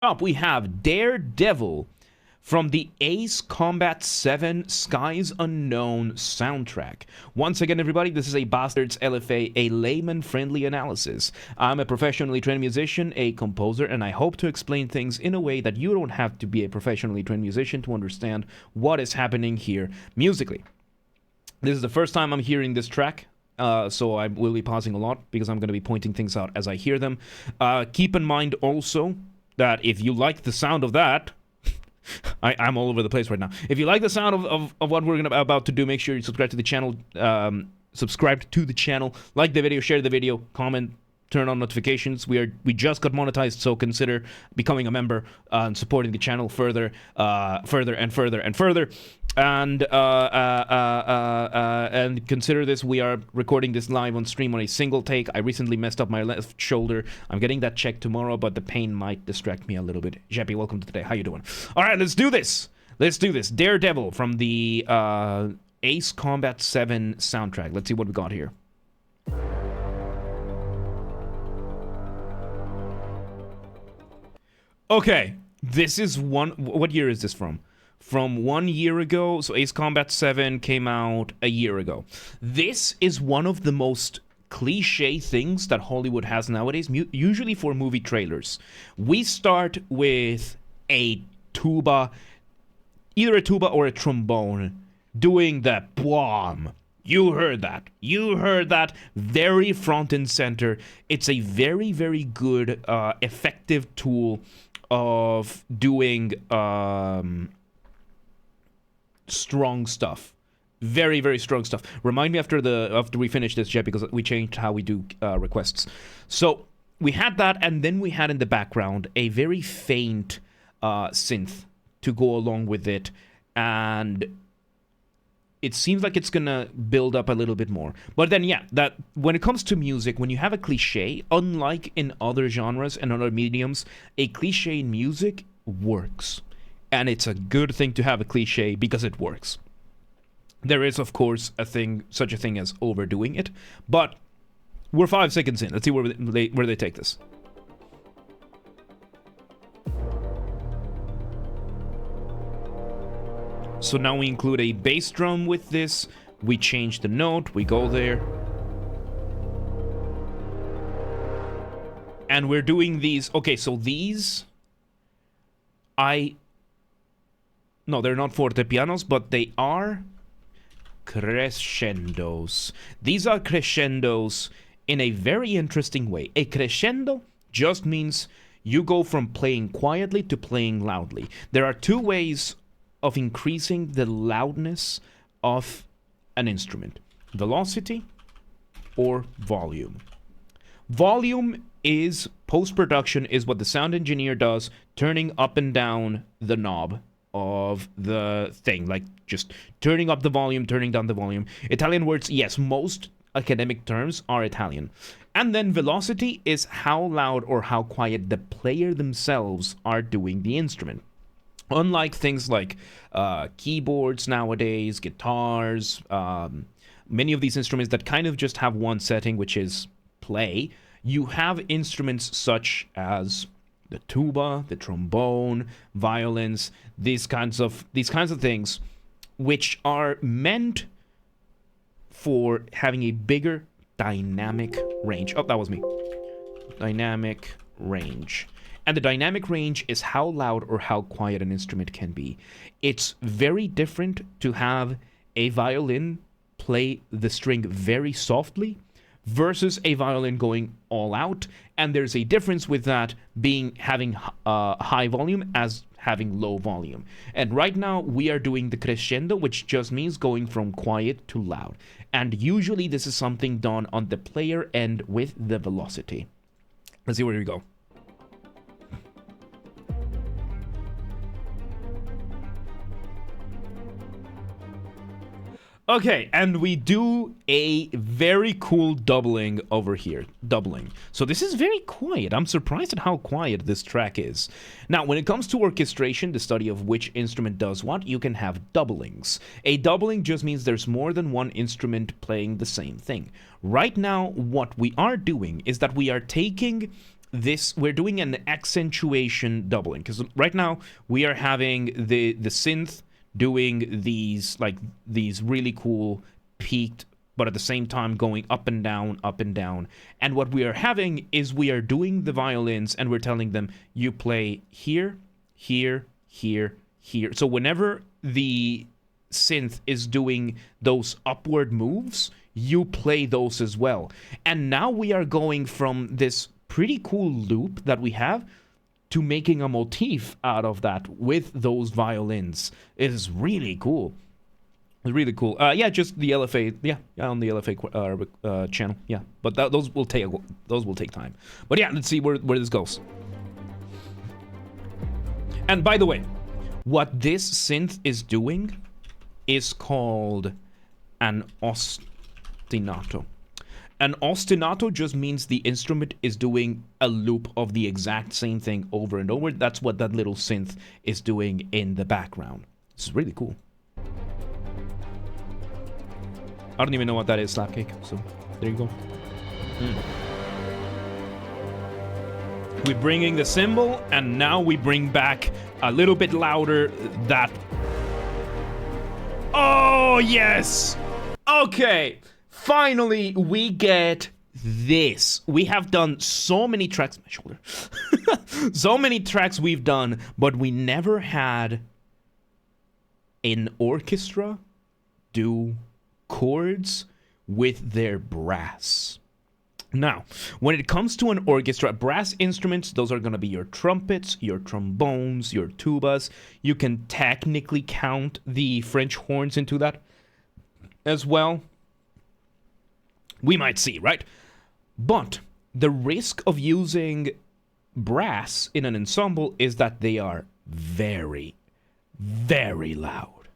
Up, we have Daredevil from the Ace Combat 7 Skies Unknown soundtrack. Once again, everybody, this is a Basterd's LFA, a layman-friendly analysis. I'm a professionally trained musician, a composer, and I hope to explain things in a way that you don't have to be a professionally trained musician to understand what is happening here musically. This is the first time I'm hearing this track. So I will be pausing a lot because I'm going to be pointing things out as I hear them. Keep in mind also that if you like the sound of that, I'm all over the place right now. If you like the sound of what we're about to do, make sure you subscribe to the channel. Like the video, share the video, comment, turn on notifications. We just got monetized, so consider becoming a member and supporting the channel further. And consider this, we are recording this live on stream on a single take. I recently messed up my left shoulder. I'm getting that checked tomorrow, but the pain might distract me a little bit. Jeppy, welcome to today. How you doing? All right, let's do this. Daredevil from the Ace Combat 7 soundtrack. Let's see what we got here. Okay, this is what year is this from? From 1 year ago. So Ace Combat 7 came out a year ago. This is one of the most cliche things that Hollywood has nowadays, usually for movie trailers. We start with a tuba, either a tuba or a trombone, doing the BWOM. You heard that very front and center. It's a very, very good, effective tool of doing strong stuff. Very, very strong stuff. Remind me after we finish this, Jeff, because we changed how we do requests. So we had that, and then we had in the background a very faint synth to go along with it, and it seems like it's gonna build up a little bit more. But then, yeah, that when it comes to music, when you have a cliche, unlike in other genres and other mediums, a cliche in music works. And it's a good thing to have a cliche because it works. There is, of course, such a thing as overdoing it, but we're 5 seconds in. Let's see where they take this. So now we include a bass drum with this. We change the note. We go there. And we're doing these. Okay, so these... No, they're not fortepianos, but they are crescendos. These are crescendos in a very interesting way. A crescendo just means you go from playing quietly to playing loudly. There are two ways of increasing the loudness of an instrument: velocity or volume. Volume is post-production, is what the sound engineer does, turning up and down the knob of the thing, like just turning up the volume, turning down the volume. Italian words, yes, most academic terms are Italian. And then velocity is how loud or how quiet the player themselves are doing the instrument. Unlike things like keyboards nowadays, guitars, many of these instruments that kind of just have one setting, which is play, you have instruments such as the tuba, the trombone, violins, these kinds of things, which are meant for having a bigger dynamic range. Oh, that was me. Dynamic range. And the dynamic range is how loud or how quiet an instrument can be. It's very different to have a violin play the string very softly versus a violin going all out, and there's a difference with that having high volume as having low volume. And right now we are doing the crescendo, which just means going from quiet to loud. And usually this is something done on the player end with the velocity. Let's see where we go. Okay, and we do a very cool doubling over here. So this is very quiet. I'm surprised at how quiet this track is. Now, when it comes to orchestration, the study of which instrument does what, you can have doublings. A doubling just means there's more than one instrument playing the same thing. Right now, what we are doing is that we are taking we're doing an accentuation doubling, because right now we are having the synth doing these really cool peaked, but at the same time going up and down, up and down. And what we are having is we are doing the violins and we're telling them, you play here, here, here, here. So whenever the synth is doing those upward moves, you play those as well. And now we are going from this pretty cool loop that we have to making a motif out of that with those violins. It is really cool. It's really cool. Yeah, just the LFA. Yeah, on the LFA channel. Yeah, but those will take time. But yeah, let's see where this goes. And by the way, what this synth is doing is called an ostinato. An ostinato just means the instrument is doing a loop of the exact same thing over and over. That's what that little synth is doing in the background. It's really cool. I don't even know what that is, Slapcake, so there you go. We're bringing the cymbal, and now we bring back a little bit louder that... Oh, yes! Okay, finally we get this. We have done so many tracks... My shoulder. So many tracks we've done, but we never had an orchestra do chords with their brass. Now, when it comes to an orchestra, brass instruments, those are going to be your trumpets, your trombones, your tubas. You can technically count the French horns into that as well. We might see, right? But the risk of using brass in an ensemble is that they are very, very loud.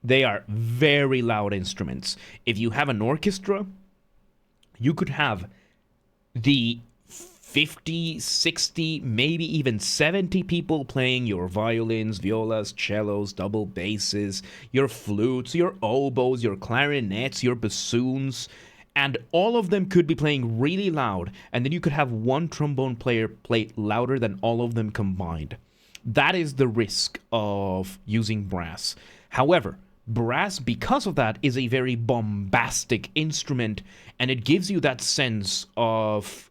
They are very loud instruments. If you have an orchestra, you could have the 50, 60, maybe even 70 people playing your violins, violas, cellos, double basses, your flutes, your oboes, your clarinets, your bassoons, and all of them could be playing really loud, and then you could have one trombone player play louder than all of them combined. That is the risk of using brass. However, brass, because of that, is a very bombastic instrument, and it gives you that sense of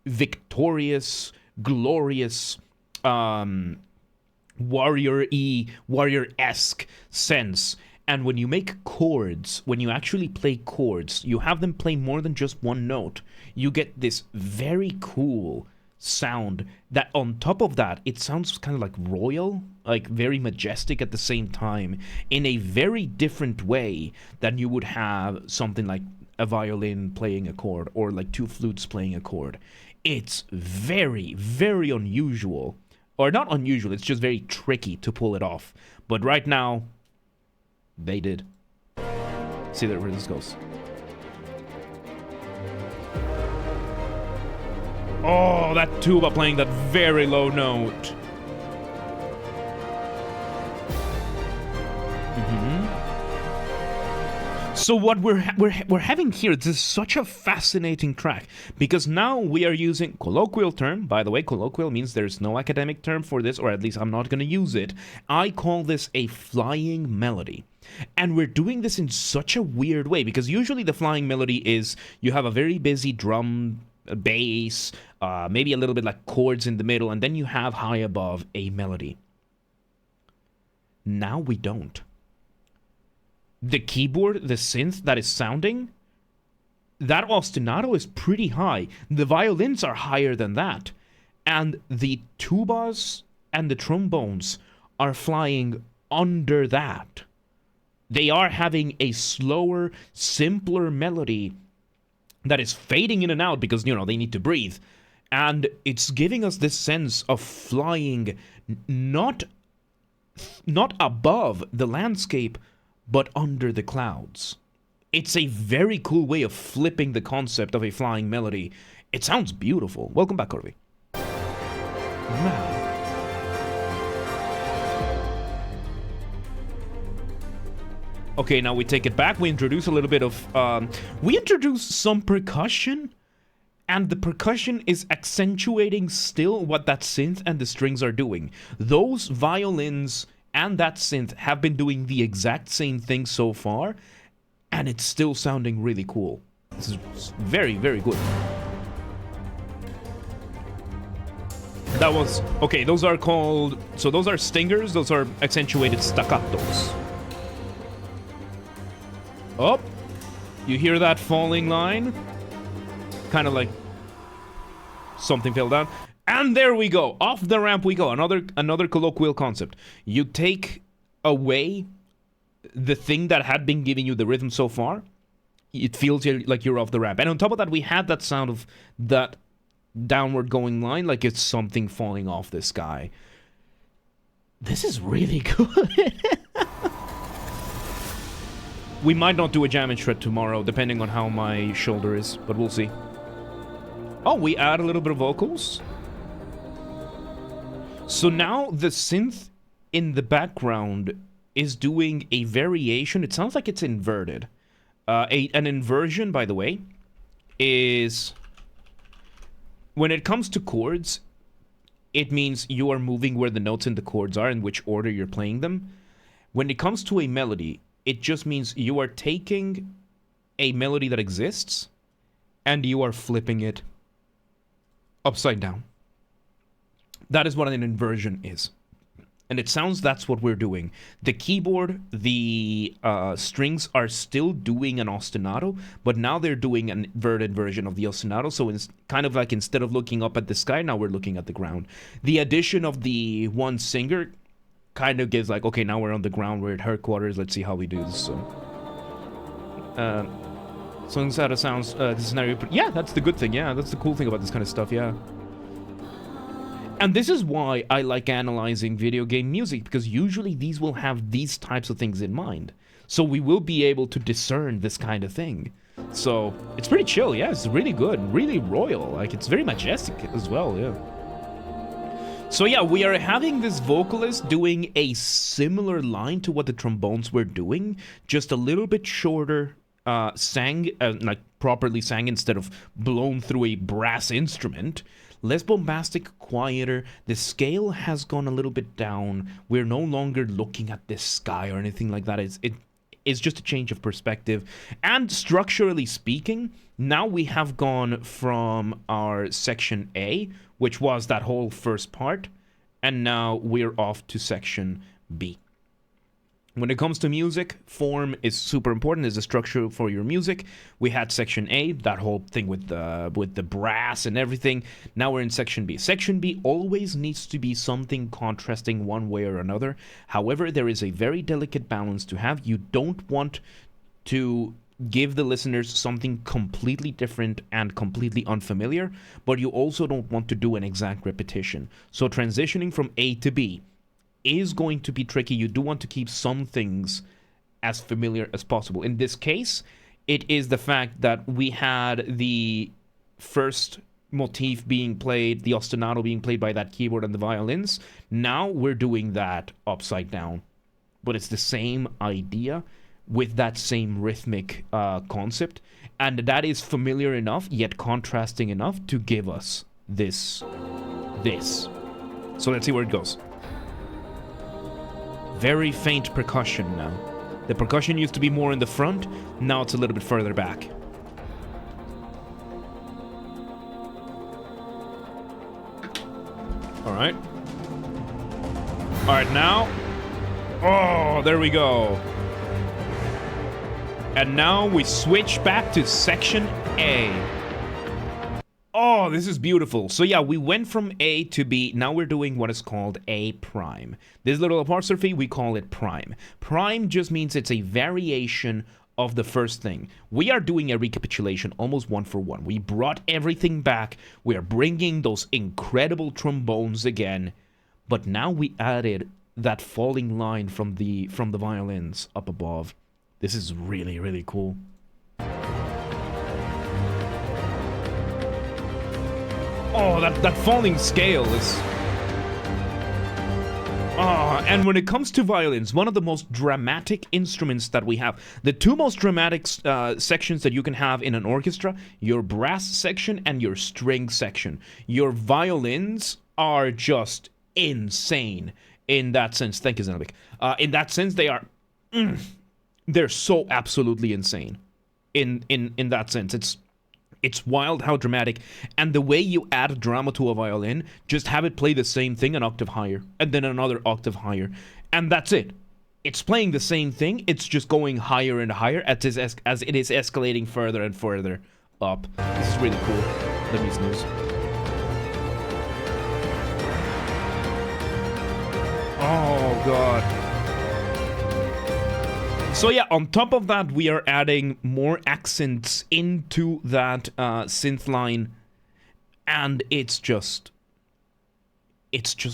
victorious, glorious, warrior-esque sense. And when you make chords, when you actually play chords, you have them play more than just one note. You get this very cool sound that on top of that, it sounds kind of like royal, like very majestic at the same time, in a very different way than you would have something like a violin playing a chord or like two flutes playing a chord. It's very, very unusual. Or not unusual, it's just very tricky to pull it off. But right now, they did. See where this goes. Oh, that tuba playing that very low note. So what we're having here, this is such a fascinating track, because now we are using colloquial term. By the way, colloquial means there's no academic term for this, or at least I'm not going to use it. I call this a flying melody. And we're doing this in such a weird way, because usually the flying melody is you have a very busy drum, bass, maybe a little bit like chords in the middle, and then you have high above a melody. Now we don't. The keyboard, the synth that is sounding, that ostinato is pretty high. The violins are higher than that. And the tubas and the trombones are flying under that. They are having a slower, simpler melody that is fading in and out because, you know, they need to breathe. And it's giving us this sense of flying not above the landscape, but under the clouds. It's a very cool way of flipping the concept of a flying melody. It sounds beautiful. Welcome back, Corby. Man. Okay, now we take it back. We introduce a little bit of... we introduce some percussion. and the percussion is accentuating still what that synth and the strings are doing. Those violins and that synth have been doing the exact same thing so far, and it's still sounding really cool. This is very, very good. That was... Okay, those are called... So those are stingers, those are accentuated staccatos. Oh! You hear that falling line? Kind of like... something fell down. And there we go! Off the ramp we go. Another colloquial concept. You take away the thing that had been giving you the rhythm so far, it feels like you're off the ramp. And on top of that, we had that sound of that downward going line, like it's something falling off the sky. This is really good. We might not do a jam and shred tomorrow, depending on how my shoulder is, but we'll see. Oh, we add a little bit of vocals. So now the synth in the background is doing a variation. It sounds like it's inverted. An inversion, by the way, is... when it comes to chords, it means you are moving where the notes in the chords are, in which order you're playing them. When it comes to a melody, it just means you are taking a melody that exists and you are flipping it upside down. That is what an inversion is. And it sounds that's what we're doing. The keyboard, the strings are still doing an ostinato, but now they're doing an inverted version of the ostinato. So it's kind of like instead of looking up at the sky, now we're looking at the ground. The addition of the one singer kind of gives like, okay, now we're on the ground, we're at headquarters, let's see how we do this. So inside of sounds, the scenario, yeah, that's the good thing, yeah, that's the cool thing about this kind of stuff, yeah. And this is why I like analyzing video game music, because usually these will have these types of things in mind. So we will be able to discern this kind of thing. So it's pretty chill, yeah, it's really good, really royal, like it's very majestic as well, yeah. So yeah, we are having this vocalist doing a similar line to what the trombones were doing, just a little bit shorter, sang, like properly sang instead of blown through a brass instrument. Less bombastic, quieter. The scale has gone a little bit down. We're no longer looking at the sky or anything like that. It's just a change of perspective. And structurally speaking, now we have gone from our section A, which was that whole first part, and now we're off to section B. When it comes to music, form is super important, is the structure for your music. We had section A, that whole thing with the brass and everything. Now we're in section B. Section B always needs to be something contrasting one way or another. However, there is a very delicate balance to have. You don't want to give the listeners something completely different and completely unfamiliar, but you also don't want to do an exact repetition. So transitioning from A to B is going to be tricky. You do want to keep some things as familiar as possible. In this case, it is the fact that we had the first motif being played, the ostinato being played by that keyboard and the violins. Now we're doing that upside down. But it's the same idea with that same rhythmic concept. And that is familiar enough, yet contrasting enough to give us this. So let's see where it goes. Very faint percussion now. The percussion used to be more in the front, now it's a little bit further back. Alright. Alright, now. Oh, there we go. And now we switch back to section A. Oh, this is beautiful. So yeah, we went from A to B. Now we're doing what is called A prime. This little apostrophe, we call it prime. Prime just means it's a variation of the first thing. We are doing a recapitulation almost one for one. We brought everything back. We are bringing those incredible trombones again. But now we added that falling line from the violins up above. This is really, really cool. Oh, that falling scale is... And when it comes to violins, one of the most dramatic instruments that we have, the two most dramatic sections that you can have in an orchestra, your brass section and your string section. Your violins are just insane in that sense. Thank you, Zenobic. In that sense, they are, they're so absolutely insane. In that sense, it's wild how dramatic, and the way you add drama to a violin, just have it play the same thing an octave higher, and then another octave higher, and that's it. It's playing the same thing, it's just going higher and higher as it is escalating further and further up. This is really cool. Let me snooze. Oh god. So yeah, on top of that, we are adding more accents into that synth line, and it's just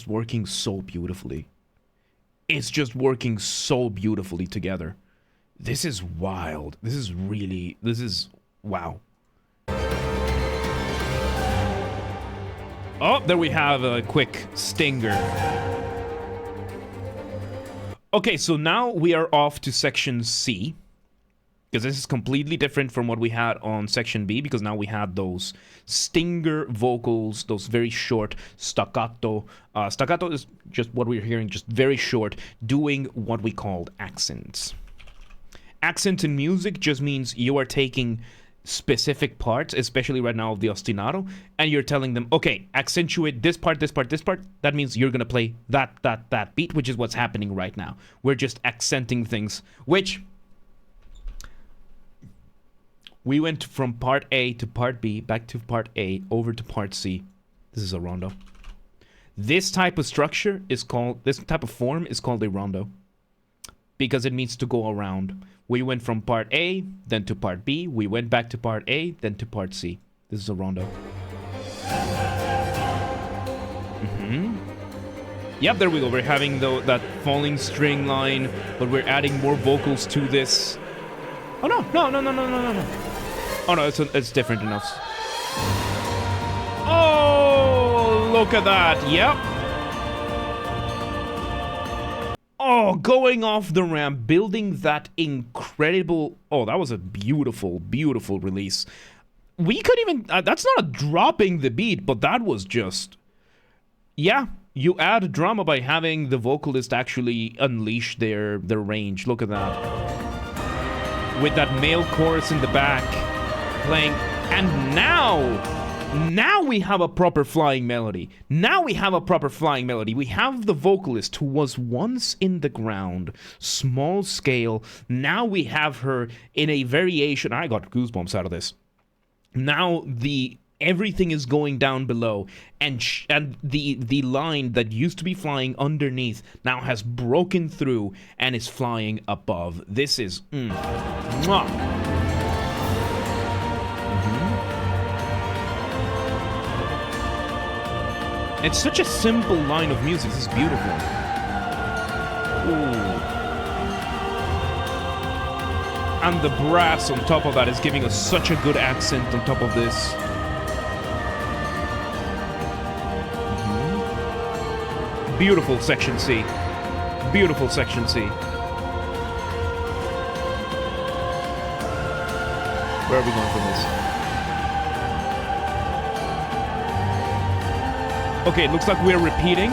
working so beautifully. It's just working so beautifully together. This is wild. This is wow. Oh, there we have a quick stinger. Okay, so now we are off to section C, because this is completely different from what we had on section B, because now we had those stinger vocals, those very short staccato. Staccato is just what we're hearing, just very short, doing what we called accents. Accents in music just means you are taking specific parts, especially right now of the ostinato, and you're telling them, okay, accentuate this part, this part, this part. That means you're gonna play that beat, which is what's happening right now. We're just accenting things, which we went from part A to part B, back to part A, over to part C. This is a rondo. This type of structure is called, this type of form is called a rondo, because it means to go around. We went from part A, then to part B. We went back to part A, then to part C. This is a rondo. Yep, there we go. We're having that falling string line, but we're adding more vocals to this. Oh no. Oh no, it's different enough. Oh, look at that. Yep. Oh, going off the ramp, building that incredible... Oh, that was a beautiful, beautiful release. We could even... that's not a dropping the beat, but that was just... Yeah, you add drama by having the vocalist actually unleash their range. Look at that. With that male chorus in the back playing. And now we have a proper flying melody. We have the vocalist who was once in the ground, small scale. Now we have her in a variation. I got goosebumps out of this. Now everything is going down below, and the line that used to be flying underneath now has broken through and is flying above. This is mwah. It's such a simple line of music. This is beautiful. Ooh. And the brass on top of that is giving us such a good accent on top of this. Beautiful section C. Beautiful section C. Where are we going from this? Okay, it looks like we're repeating.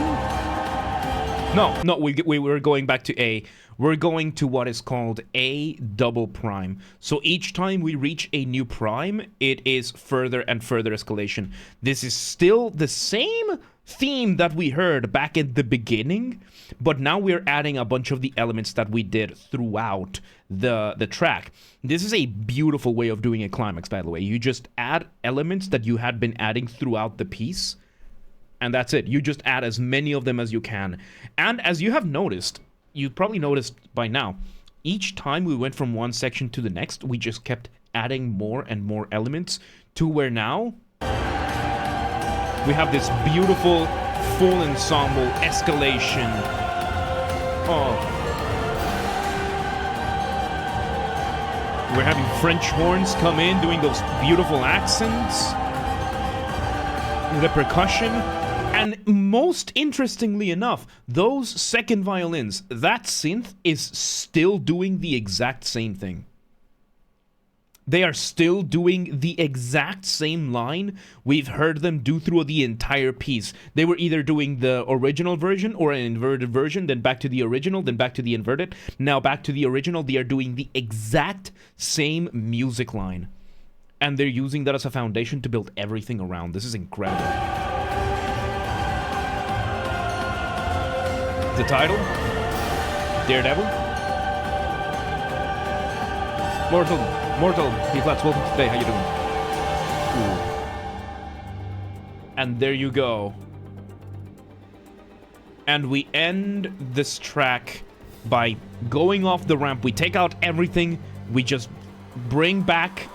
No, we're going back to A. We're going to what is called A double prime. So each time we reach a new prime, it is further and further escalation. This is still the same theme that we heard back at the beginning, but now we're adding a bunch of the elements that we did throughout the track. This is a beautiful way of doing a climax, by the way. You just add elements that you had been adding throughout the piece, and that's it. You just add as many of them as you can. And as you have noticed, you've probably noticed by now, each time we went from one section to the next, we just kept adding more and more elements to where now we have this beautiful full ensemble escalation. Oh. We're having French horns come in, doing those beautiful accents. The percussion. And most interestingly enough, those second violins, that synth is still doing the exact same thing. They are still doing the exact same line we've heard them do through the entire piece. They were either doing the original version or an inverted version, then back to the original, then back to the inverted. Now back to the original, they are doing the exact same music line. And they're using that as a foundation to build everything around. This is incredible. The title? Daredevil? Mortal, B-flats, welcome to today. How you doing? Ooh. And there you go. And we end this track by going off the ramp. We take out everything. We just bring back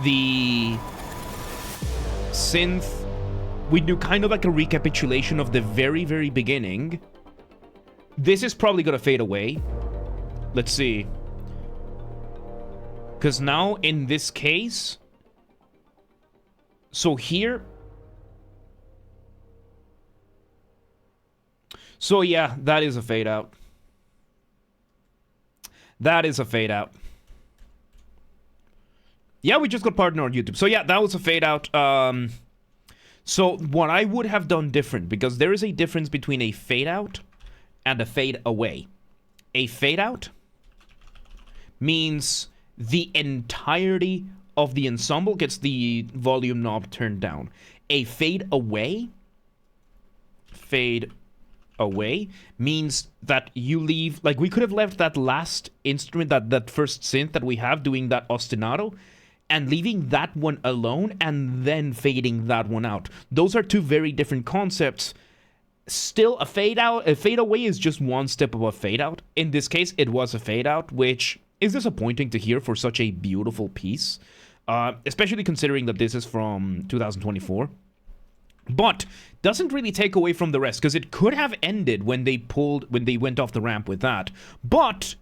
the synth. We do kind of like a recapitulation of the very, very beginning. This is probably gonna fade away. Let's see. Because now, in this case... So here... So yeah, that is a fade out. That is a fade out. Yeah, we just got partner on YouTube. So yeah, that was a fade out. So what I would have done different, because there is a difference between a fade out and a fade away. A fade out means the entirety of the ensemble gets the volume knob turned down. A fade away means that you leave, like we could have left that last instrument, that first synth that we have doing that ostinato, and leaving that one alone and then fading that one out. Those are two very different concepts. Still, a fade away is just one step above fade out. In this case, it was a fade out, which is disappointing to hear for such a beautiful piece, especially considering that this is from 2024. But doesn't really take away from the rest, because it could have ended when they went off the ramp with that. But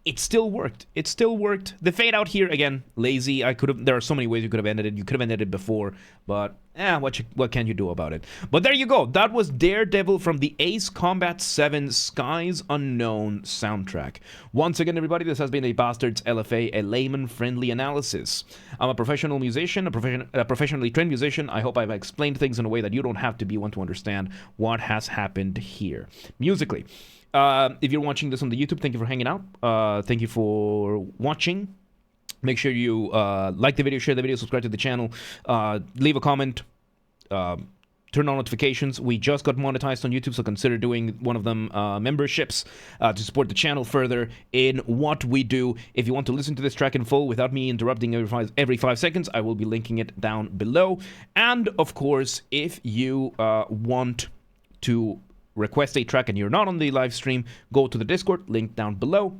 it still worked. It still worked. The fade out here, again, lazy. There are so many ways you could have ended it. You could have ended it before, but what can you do about it? But there you go. That was Daredevil from the Ace Combat 7 Skies Unknown soundtrack. Once again, everybody, this has been a Basterd's LFA, a layman-friendly analysis. I'm a professional musician, a professionally trained musician. I hope I've explained things in a way that you don't have to be one to understand what has happened here. Musically. If you're watching this on the YouTube, thank you for hanging out. Thank you for watching. Make sure you like the video, share the video, subscribe to the channel, leave a comment, turn on notifications. We just got monetized on YouTube, so consider doing one of them memberships to support the channel further in what we do. If you want to listen to this track in full without me interrupting every 5 seconds, I will be linking it down below. And of course, if you want to request a track and you're not on the live stream, go to the Discord, link down below.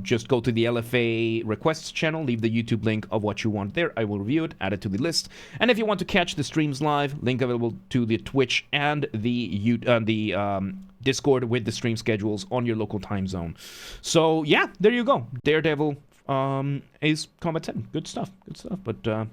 Just go to the LFA requests channel, leave the YouTube link of what you want there. I will review it, add it to the list. And if you want to catch the streams live, link available to the Twitch and the Discord with the stream schedules on your local time zone. So yeah, there you go. Daredevil Ace Combat 7. Good stuff. But